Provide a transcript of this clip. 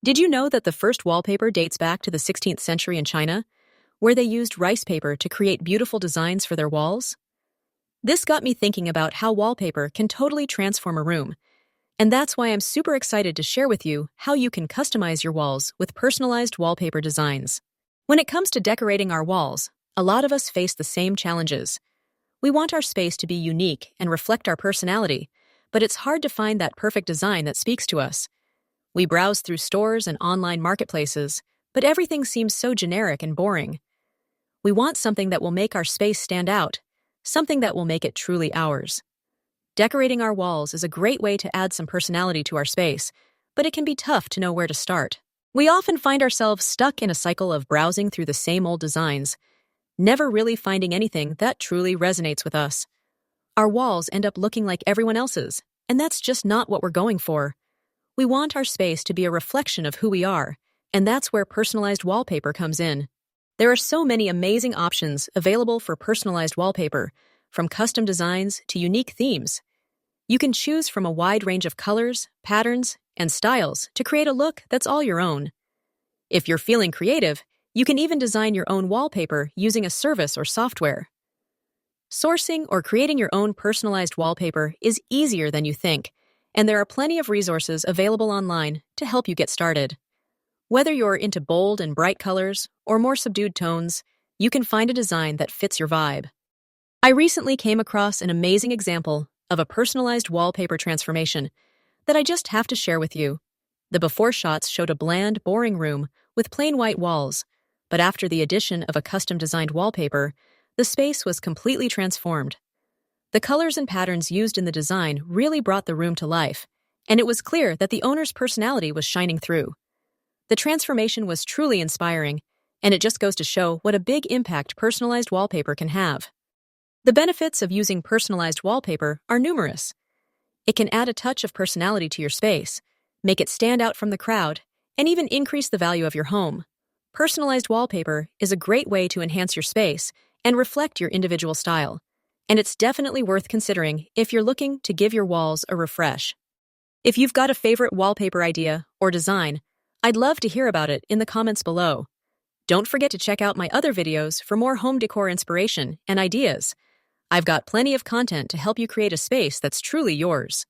Did you know that the first wallpaper dates back to the 16th century in China, where they used rice paper to create beautiful designs for their walls? This got me thinking about how wallpaper can totally transform a room, and that's why I'm super excited to share with you how you can customize your walls with personalized wallpaper designs. When it comes to decorating our walls, a lot of us face the same challenges. We want our space to be unique and reflect our personality, but it's hard to find that perfect design that speaks to us. We browse through stores and online marketplaces, but everything seems so generic and boring. We want something that will make our space stand out, something that will make it truly ours. Decorating our walls is a great way to add some personality to our space, but it can be tough to know where to start. We often find ourselves stuck in a cycle of browsing through the same old designs, never really finding anything that truly resonates with us. Our walls end up looking like everyone else's, and that's just not what we're going for. We want our space to be a reflection of who we are, and that's where personalized wallpaper comes in. There are so many amazing options available for personalized wallpaper, from custom designs to unique themes. You can choose from a wide range of colors, patterns, and styles to create a look that's all your own. If you're feeling creative, you can even design your own wallpaper using a service or software. Sourcing or creating your own personalized wallpaper is easier than you think, and there are plenty of resources available online to help you get started. Whether you're into bold and bright colors or more subdued tones, you can find a design that fits your vibe. I recently came across an amazing example of a personalized wallpaper transformation that I just have to share with you. The before shots showed a bland, boring room with plain white walls, but after the addition of a custom-designed wallpaper, the space was completely transformed. The colors and patterns used in the design really brought the room to life, and it was clear that the owner's personality was shining through. The transformation was truly inspiring, and it just goes to show what a big impact personalized wallpaper can have. The benefits of using personalized wallpaper are numerous. It can add a touch of personality to your space, make it stand out from the crowd, and even increase the value of your home. Personalized wallpaper is a great way to enhance your space and reflect your individual style, and it's definitely worth considering if you're looking to give your walls a refresh. If you've got a favorite wallpaper idea or design, I'd love to hear about it in the comments below. Don't forget to check out my other videos for more home decor inspiration and ideas. I've got plenty of content to help you create a space that's truly yours.